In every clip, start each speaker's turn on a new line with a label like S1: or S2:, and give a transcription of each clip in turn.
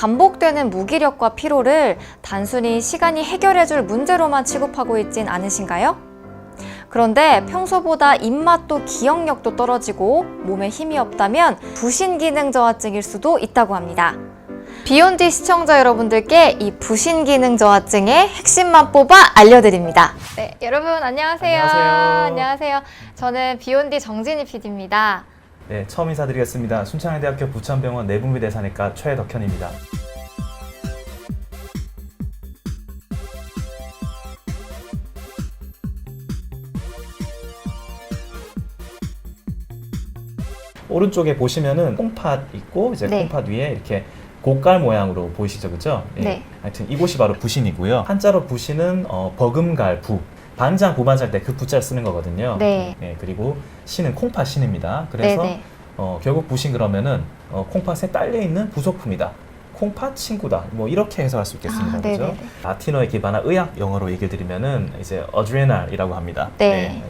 S1: 반복되는 무기력과 피로를 단순히 시간이 해결해줄 문제로만 취급하고 있진 않으신가요? 그런데 평소보다 입맛도 기억력도 떨어지고 몸에 힘이 없다면 부신기능저하증일 수도 있다고 합니다. 비욘디 시청자 여러분들께 이 부신기능저하증의 핵심만 뽑아 알려드립니다. 네, 여러분 안녕하세요. 안녕하세요. 저는 비욘디 정진희 PD입니다.
S2: 네, 처음 인사드리겠습니다. 순천향대학교 부천병원 내분비대사내과 최덕현입니다. 오른쪽에 보시면은 콩팥 있고 이제
S1: 네.
S2: 콩팥 위에 이렇게 고깔 모양으로 보이시죠, 그죠?
S1: 네.
S2: 하여튼 이곳이 바로 부신이고요. 한자로 부신은 버금갈 부. 반장, 부반장 때 그 부자를 쓰는 거거든요.
S1: 네.
S2: 그리고 신은 콩팥 신입니다. 그래서
S1: 네네.
S2: 결국 부신 그러면은 콩팥에 딸려 있는 부속품이다. 콩팥 친구다. 뭐 이렇게 해석할 수 있겠습니다. 그죠?
S1: 네네네.
S2: 라틴어에 기반한 의학 용어로 얘기를 드리면은 이제 어드레날이라고 합니다.
S1: 네.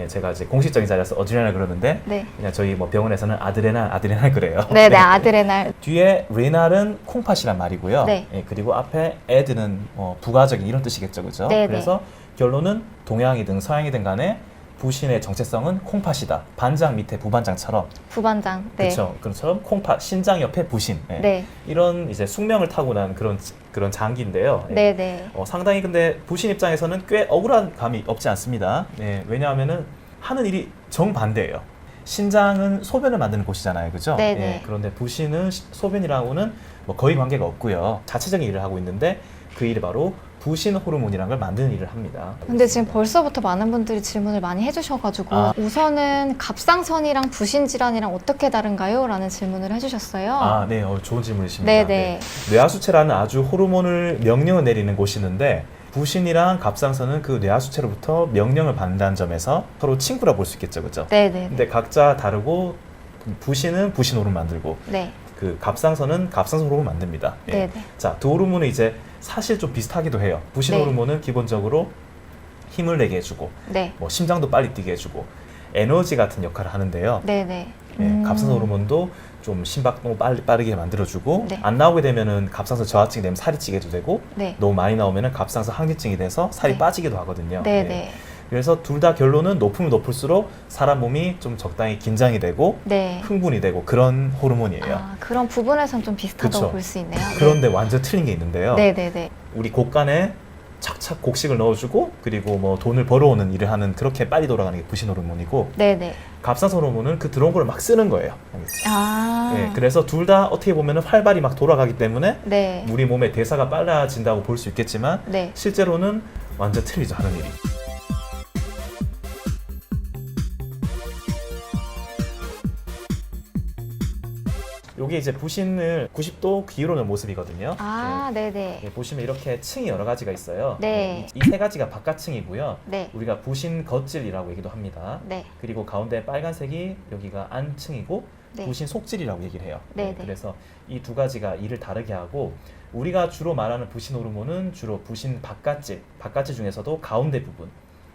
S2: 제가 이제 공식적인 자리에서 어드레날 그러는데
S1: 네.
S2: 그냥 저희 뭐 병원에서는 아드레날 그래요.
S1: 네네, 아드레날.
S2: 뒤에 레날은 콩팥이란 말이고요.
S1: 네.
S2: 그리고 앞에 에드는 부가적인 이런 뜻이겠죠, 그죠?
S1: 네네.
S2: 그래서 결론은 동양이든 서양이든 간에 부신의 정체성은 콩팥이다. 반장 밑에 부반장처럼.
S1: 부반장. 네.
S2: 그렇죠. 그처럼 콩팥, 신장 옆에 부신.
S1: 네.
S2: 이런 이제 숙명을 타고난 그런 장기인데요.
S1: 네네.
S2: 상당히 근데 부신 입장에서는 꽤 억울한 감이 없지 않습니다. 왜냐하면은 하는 일이 정반대예요. 신장은 소변을 만드는 곳이잖아요, 그죠?
S1: 네네.
S2: 그런데 부신은 소변이랑은 뭐 거의 관계가 없고요. 자체적인 일을 하고 있는데 그 일이 바로 부신 호르몬이라는 걸 만드는 일을 합니다.
S1: 근데 지금 벌써부터 많은 분들이 질문을 많이 해주셔가지고 우선은 갑상선이랑 부신질환이랑 어떻게 다른가요? 라는 질문을 해주셨어요.
S2: 네, 좋은 질문이십니다.
S1: 네네.
S2: 뇌하수체라는 아주 호르몬을 명령을 내리는 곳이 있는데 부신이랑 갑상선은 그 뇌하수체로부터 명령을 받는다는 점에서 서로 친구라 볼 수 있겠죠, 그죠?
S1: 네네.
S2: 근데 각자 다르고 부신은 부신 호르몬 만들고
S1: 네.
S2: 그 갑상선은 갑상선 호르몬 만듭니다.
S1: 네네.
S2: 자, 두 호르몬은 이제 사실 좀 비슷하기도 해요. 부신
S1: 네.
S2: 호르몬은 기본적으로 힘을 내게 해주고,
S1: 네.
S2: 뭐 심장도 빨리 뛰게 해주고, 에너지 같은 역할을 하는데요.
S1: 네네.
S2: 갑상선 호르몬도 좀 심박도 빠르게 만들어주고,
S1: 네.
S2: 안 나오게 되면은 갑상선 저하증이 되면 살이 찌게도 되고,
S1: 네.
S2: 너무 많이 나오면은 갑상선 항진증이 돼서 살이
S1: 네.
S2: 빠지기도 하거든요.
S1: 네네.
S2: 그래서 둘 다 결론은 높으면 높을수록 사람 몸이 좀 적당히 긴장이 되고
S1: 네.
S2: 흥분이 되고 그런 호르몬이에요.
S1: 아, 그런 부분에선 좀 비슷하다고
S2: 그쵸.
S1: 볼 수 있네요.
S2: 그런데 완전 틀린 게 있는데요.
S1: 네네네.
S2: 우리 곳간에 착착 곡식을 넣어주고 그리고 뭐 돈을 벌어오는 일을 하는 그렇게 빨리 돌아가는 게 부신 호르몬이고
S1: 네네.
S2: 갑상선 호르몬은 그 들어온 걸 막 쓰는 거예요.
S1: 아.
S2: 그래서 둘 다 어떻게 보면 활발히 막 돌아가기 때문에
S1: 네.
S2: 우리 몸의 대사가 빨라진다고 볼 수 있겠지만
S1: 네.
S2: 실제로는 완전 틀리죠, 하는 일이. 요게 이제 부신을 90도 기울여놓은 모습이거든요.
S1: 아, 네네.
S2: 보시면 이렇게 층이 여러 가지가 있어요.
S1: 네.
S2: 이 세 가지가 바깥층이고요.
S1: 네.
S2: 우리가 부신 겉질이라고 얘기도 합니다.
S1: 네.
S2: 그리고 가운데 빨간색이 여기가 안층이고
S1: 네.
S2: 부신 속질이라고 얘기를 해요.
S1: 네, 네.
S2: 그래서 이 두 가지가 일을 다르게 하고 우리가 주로 말하는 부신 호르몬은 주로 부신 바깥질 중에서도 가운데 부분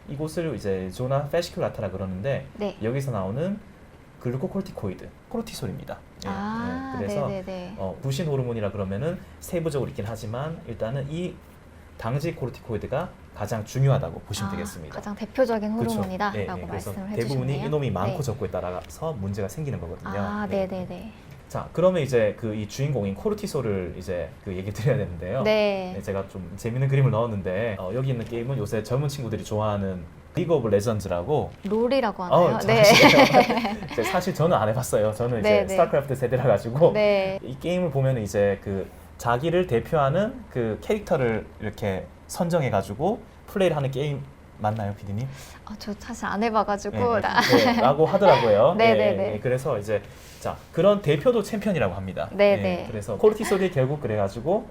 S2: 이곳을 이제 조나 페시큘라타라 그러는데
S1: 네.
S2: 여기서 나오는 글루코콜티코이드, 코르티솔입니다.
S1: 아,
S2: 그래서
S1: 네네네.
S2: 부신 호르몬이라 그러면은 세부적으로 있긴 하지만 일단은 이 당직 코르티코이드가 가장 중요하다고 보시면 되겠습니다.
S1: 가장 대표적인
S2: 그렇죠.
S1: 호르몬이다라고
S2: 그래서
S1: 말씀을 해주셨네요.
S2: 대부분이 이놈이 많고
S1: 네.
S2: 적고에 따라서 문제가 생기는 거거든요.
S1: 아, 네네네.
S2: 자, 그러면 이제 그 이 주인공인 코르티솔을 이제 그 얘기 드려야 되는데요.
S1: 네.
S2: 제가 좀 재밌는 그림을 넣었는데 여기 있는 게임은 요새 젊은 친구들이 좋아하는 리그 오브 레전드라고.
S1: 롤이라고 하나요?
S2: 네. 사실 저는 안 해봤어요. 저는 이제
S1: 네네.
S2: 스타크래프트 세대라 가지고
S1: 네.
S2: 이 게임을 보면 이제 그 자기를 대표하는 그 캐릭터를 이렇게 선정해 가지고 플레이를 하는 게임 맞나요, 피디님?
S1: 저 사실 안 해봐가지고.
S2: 라고 하더라고요.
S1: 네네네.
S2: 그래서 이제 자 그런 대표도 챔피언이라고 합니다.
S1: 네네.
S2: 그래서 코르티솔이 결국 그래가지고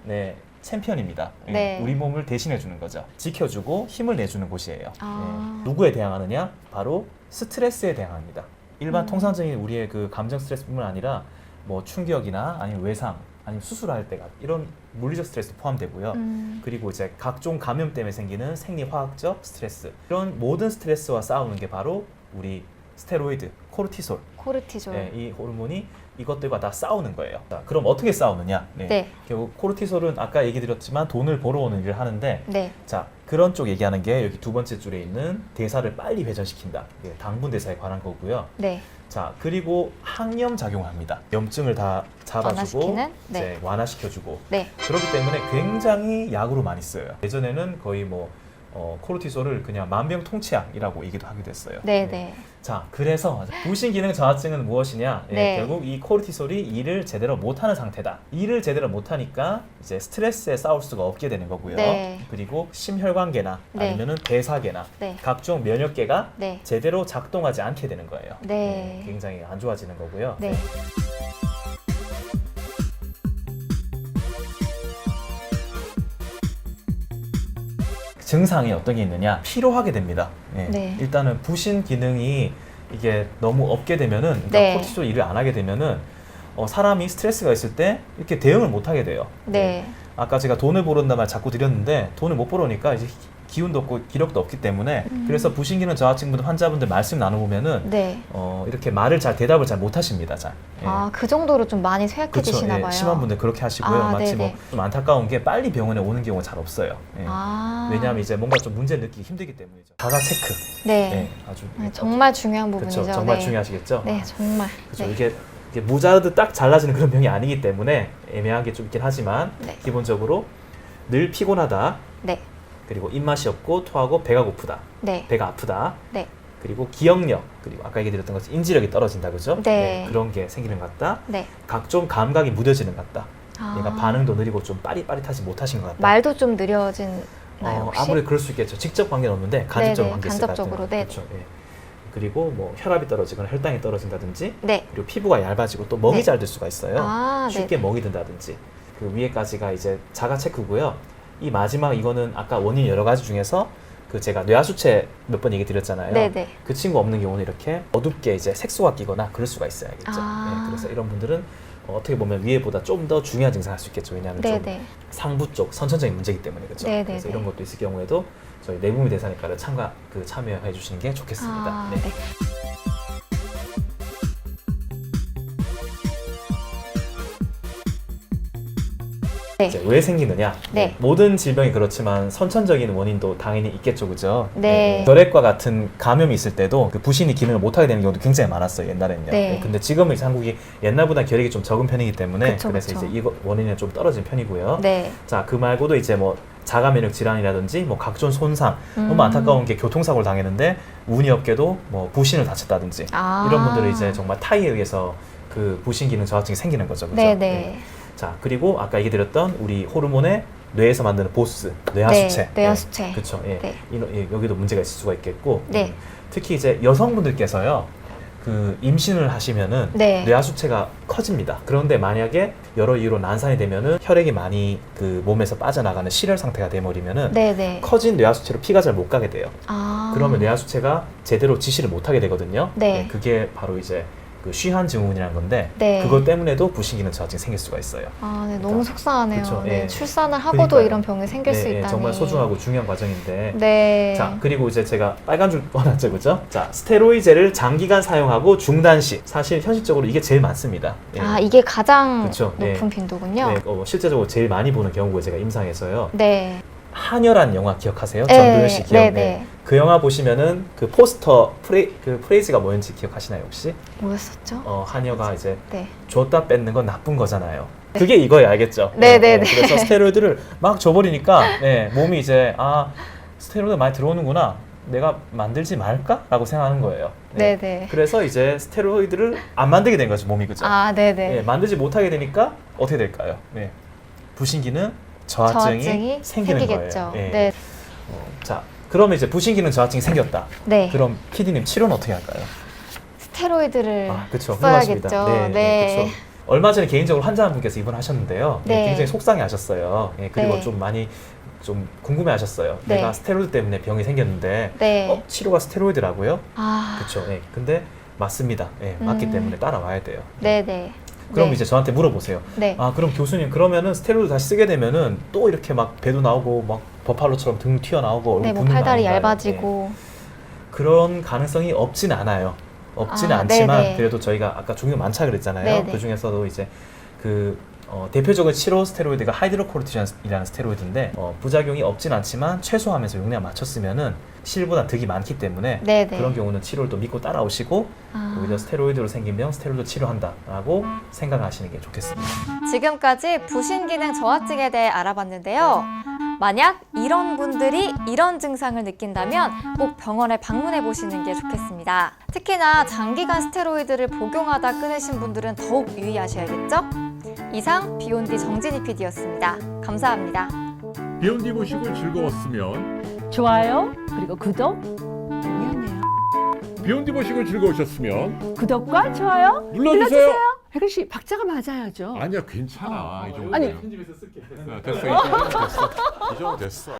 S2: 챔피언입니다.
S1: 네.
S2: 우리 몸을 대신해 주는 거죠. 지켜주고 힘을 내주는 곳이에요.
S1: 아.
S2: 누구에 대항하느냐? 바로 스트레스에 대항합니다. 일반 통상적인 우리의 그 감정 스트레스뿐만 아니라 뭐 충격이나 아니면 외상 아니면 수술할 때가 이런 물리적 스트레스 포함되고요. 그리고 이제 각종 감염 때문에 생기는 생리화학적 스트레스 이런 모든 스트레스와 싸우는 게 바로 우리 스테로이드, 코르티솔.
S1: 코르티졸.
S2: 네, 이 호르몬이 이것들과 다 싸우는 거예요. 자, 그럼 어떻게 싸우느냐? 네.
S1: 네.
S2: 결국 코르티솔은 아까 얘기 드렸지만 돈을 벌어오는 일을 하는데,
S1: 네.
S2: 자, 그런 쪽 얘기하는 게 여기 두 번째 줄에 있는 대사를 빨리 회전시킨다. 예, 당분 대사에 관한 거고요.
S1: 네.
S2: 자, 그리고 항염 작용을 합니다. 염증을 다 잡아주고
S1: 완화시키는? 네.
S2: 이제 완화시켜주고.
S1: 네.
S2: 그렇기 때문에 굉장히 약으로 많이 쓰여요. 예전에는 거의 뭐 코르티솔을 그냥 만병통치약이라고 얘기도 하기도 했어요.
S1: 네, 네.
S2: 자, 그래서 부신 기능 저하증은 무엇이냐? 예,
S1: 네.
S2: 결국 이 코르티솔이 일을 제대로 못하는 상태다. 일을 제대로 못하니까 이제 스트레스에 싸울 수가 없게 되는 거고요.
S1: 네.
S2: 그리고 심혈관계나
S1: 네.
S2: 아니면은 대사계나
S1: 네.
S2: 각종 면역계가
S1: 네.
S2: 제대로 작동하지 않게 되는 거예요.
S1: 네.
S2: 예, 굉장히 안 좋아지는 거고요.
S1: 네.
S2: 증상이 어떤 게 있느냐? 피로하게 됩니다. 예.
S1: 네.
S2: 일단은 부신 기능이 이게 너무 없게 되면은, 그러니까
S1: 네.
S2: 코르티솔 일을 안 하게 되면은 사람이 스트레스가 있을 때 이렇게 대응을 못 하게 돼요.
S1: 네.
S2: 아까 제가 돈을 벌었단 말 자꾸 드렸는데 돈을 못 벌으니까 이제 기운도 없고 기력도 없기 때문에 그래서 부신 기능 저하증분들 환자분들 말씀 나눠보면은
S1: 네.
S2: 이렇게 대답을 잘 못 하십니다. 잘. 예.
S1: 아, 그 정도로 좀 많이
S2: 그쵸,
S1: 쇠약해지시나
S2: 예,
S1: 봐요.
S2: 심한 분들 그렇게 하시고요.
S1: 아,
S2: 마치
S1: 네네.
S2: 좀 안타까운 게 빨리 병원에 오는 경우가 잘 없어요. 예.
S1: 아.
S2: 왜냐하면 이제 뭔가 좀 문제를 느끼기 힘들기 때문이죠. 자가 체크.
S1: 네.
S2: 예, 아주
S1: 네, 정말 중요한 부분이죠.
S2: 그렇죠. 정말
S1: 네.
S2: 중요하시겠죠.
S1: 네, 정말.
S2: 그렇죠.
S1: 네.
S2: 이게 무자르드 딱 잘라지는 그런 병이 아니기 때문에 애매한 게 좀 있긴 하지만
S1: 네.
S2: 기본적으로 늘 피곤하다.
S1: 네.
S2: 그리고 입맛이 없고 토하고 배가 고프다.
S1: 네.
S2: 배가 아프다.
S1: 네.
S2: 그리고 기억력, 그리고 아까 얘기 드렸던 것처럼 인지력이 떨어진다. 그죠?
S1: 네.
S2: 그런 게 생기는 것 같다.
S1: 네.
S2: 각종 감각이 무뎌지는 것 같다.
S1: 아.
S2: 얘가 반응도 느리고 좀 빠릿빠릿하지 못하신 것 같다.
S1: 말도 좀 느려진나요, 혹시?
S2: 아무래도 그럴 수 있겠죠. 직접 관계는 없는데 간접적으로
S1: 네네,
S2: 관계 있을 것
S1: 간접적으로,
S2: 같아요.
S1: 네.
S2: 그렇죠. 예. 그리고 뭐 혈압이 떨어지거나 혈당이 떨어진다든지,
S1: 네.
S2: 그리고 피부가 얇아지고 또 먹이
S1: 네.
S2: 잘 들 수가 있어요.
S1: 아,
S2: 쉽게
S1: 네네.
S2: 먹이 든다든지. 그 위에까지가 이제 자가 체크고요. 이 마지막 이거는 아까 원인 여러 가지 중에서 그 제가 뇌하수체 몇 번 얘기 드렸잖아요.
S1: 네네.
S2: 그 친구 없는 경우는 이렇게 어둡게 이제 색소가 끼거나 그럴 수가 있어요. 알겠죠?
S1: 아.
S2: 예, 그래서 이런 분들은 어떻게 보면 위에보다 좀 더 중요한 증상을 할 수 있겠죠. 왜냐하면 좀
S1: 네네.
S2: 상부 쪽 선천적인 문제이기 때문에 그렇죠.
S1: 네네네.
S2: 그래서 이런 것도 있을 경우에도 저희 내부미 대사니까를 참여해 주시는 게 좋겠습니다.
S1: 아,
S2: 네.
S1: 네. 네.
S2: 이제 왜 생기느냐?
S1: 네.
S2: 모든 질병이 그렇지만 선천적인 원인도 당연히 있겠죠, 그죠?
S1: 네.
S2: 결핵과 같은 감염이 있을 때도 그 부신이 기능을 못하게 되는 경우도 굉장히 많았어요, 옛날에는요.
S1: 네.
S2: 근데 지금은 이제 한국이 옛날보다 결핵이 좀 적은 편이기 때문에
S1: 그쵸,
S2: 그래서
S1: 그쵸.
S2: 이제 이거 원인은 좀 떨어진 편이고요.
S1: 네.
S2: 자, 그 말고도 이제 뭐 자가 면역 질환이라든지 뭐 각종 손상, 너무 안타까운 게 교통사고를 당했는데 운이 없게도 뭐 부신을 다쳤다든지
S1: 아.
S2: 이런 분들은 이제 정말 타이에 의해서 그 부신 기능 저하증이 생기는 거죠, 그죠?
S1: 네네.
S2: 자, 그리고 아까 얘기 드렸던 우리 호르몬의 뇌에서 만드는 보스, 뇌하수체.
S1: 네, 뇌하수체.
S2: 그렇죠. 예.
S1: 네.
S2: 여기도 문제가 있을 수가 있겠고.
S1: 네.
S2: 특히 이제 여성분들께서요. 그 임신을 하시면은
S1: 네.
S2: 뇌하수체가 커집니다. 그런데 만약에 여러 이유로 난산이 되면은 혈액이 많이 그 몸에서 빠져나가는 실혈 상태가 돼버리면은
S1: 네네.
S2: 커진 뇌하수체로 피가 잘 못 가게 돼요.
S1: 아.
S2: 그러면 뇌하수체가 제대로 지시를 못 하게 되거든요.
S1: 네.
S2: 그게 바로 이제 그 쉬한 증후군이라는 건데
S1: 네.
S2: 그것 때문에도 부신기능 저하증이 생길 수가 있어요.
S1: 아, 네,
S2: 그러니까,
S1: 너무 속상하네요.
S2: 그쵸,
S1: 네,
S2: 예.
S1: 출산을 하고도
S2: 그러니까요.
S1: 이런 병이 생길 수 있다니.
S2: 정말 소중하고 중요한 과정인데.
S1: 네.
S2: 자, 그리고 이제 제가 빨간 줄 뻔했죠, 그죠? 자, 스테로이드를 장기간 사용하고 중단 시. 사실 현실적으로 이게 제일 많습니다. 예.
S1: 아, 이게 가장
S2: 그쵸,
S1: 높은
S2: 네.
S1: 빈도군요.
S2: 네, 실제적으로 제일 많이 보는 경우고 제가 임상에서요.
S1: 네.
S2: 한여란 영화 기억하세요?
S1: 네,
S2: 전도연 씨 기억.
S1: 네, 네.
S2: 그 영화 보시면은 그 포스터 그 프레이즈가 뭐였는지 기억하시나요, 혹시?
S1: 뭐였었죠?
S2: 한여가 이제
S1: 네.
S2: 줬다 뺏는 건 나쁜 거잖아요. 그게 이거예요, 알겠죠?
S1: 네, 네, 네.
S2: 그래서 스테로이드를 막 줘버리니까 몸이 이제 스테로이드 많이 들어오는구나. 내가 만들지 말까라고 생각하는 거예요.
S1: 네, 네.
S2: 그래서 이제 스테로이드를 안 만들게 된 거죠, 몸이 그죠?
S1: 아, 네, 네.
S2: 만들지 못하게 되니까 어떻게 될까요? 부신기능 저하증이 생기는
S1: 생기겠죠.
S2: 거예요.
S1: 네.
S2: 자, 그러면 이제 부신기능 저하증이 생겼다.
S1: 네.
S2: 그럼 PD님 치료는 어떻게 할까요?
S1: 스테로이드를
S2: 그렇죠.
S1: 써야겠죠.
S2: 훌륭하십니다.
S1: 네.
S2: 그렇죠. 얼마 전에 개인적으로 환자분께서 입원하셨는데요.
S1: 네.
S2: 굉장히 속상해하셨어요. 그리고
S1: 네.
S2: 좀 많이 좀 궁금해하셨어요.
S1: 네.
S2: 내가 스테로이드 때문에 병이 생겼는데
S1: 네.
S2: 치료가 스테로이드라고요?
S1: 아.
S2: 그렇죠. 근데 맞습니다. 맞기 때문에 따라와야 돼요.
S1: 네, 네.
S2: 그럼
S1: 네.
S2: 이제 저한테 물어보세요.
S1: 네.
S2: 그럼 교수님 그러면은 스테로이드 다시 쓰게 되면은 또 이렇게 막 배도 나오고 막 버팔로처럼 등 튀어나오고 얼굴
S1: 네, 뭐
S2: 붓는 거
S1: 팔다리
S2: 아닌가요?
S1: 얇아지고.
S2: 그런 가능성이 없진 않아요. 없지는
S1: 아,
S2: 않지만
S1: 네네.
S2: 그래도 저희가 아까 종류 많다 그랬잖아요.
S1: 네네.
S2: 그 중에서도 이제 그 대표적인 치료 스테로이드가 하이드로코르티존이라는 스테로이드인데 부작용이 없진 않지만 최소화하면서 용량 맞췄으면은 실보다 득이 많기 때문에
S1: 네네.
S2: 그런 경우는 치료를 또 믿고 따라오시고
S1: 아.
S2: 오히려 스테로이드로 생긴 병 스테로이드 치료한다라고 생각하시는 게 좋겠습니다.
S1: 지금까지 부신 기능 저하증에 대해 알아봤는데요. 만약 이런 분들이 이런 증상을 느낀다면 꼭 병원에 방문해 보시는 게 좋겠습니다. 특히나 장기간 스테로이드를 복용하다 끊으신 분들은 더욱 유의하셔야겠죠? 이상 비욘디 정진희 PD였습니다. 감사합니다.
S3: 비욘디 보시고 즐거웠으면
S4: 좋아요, 그리고 구독,
S5: 미안해요.
S3: 비욘디 보시고 즐거우셨으면
S4: 구독과 좋아요
S3: 눌러주세요.
S5: 혜근 씨 박자가 맞아야죠.
S3: 아니야 괜찮아 이 정도.
S5: 아니.
S3: 됐어 이 정도 됐어. 이 정도 됐어.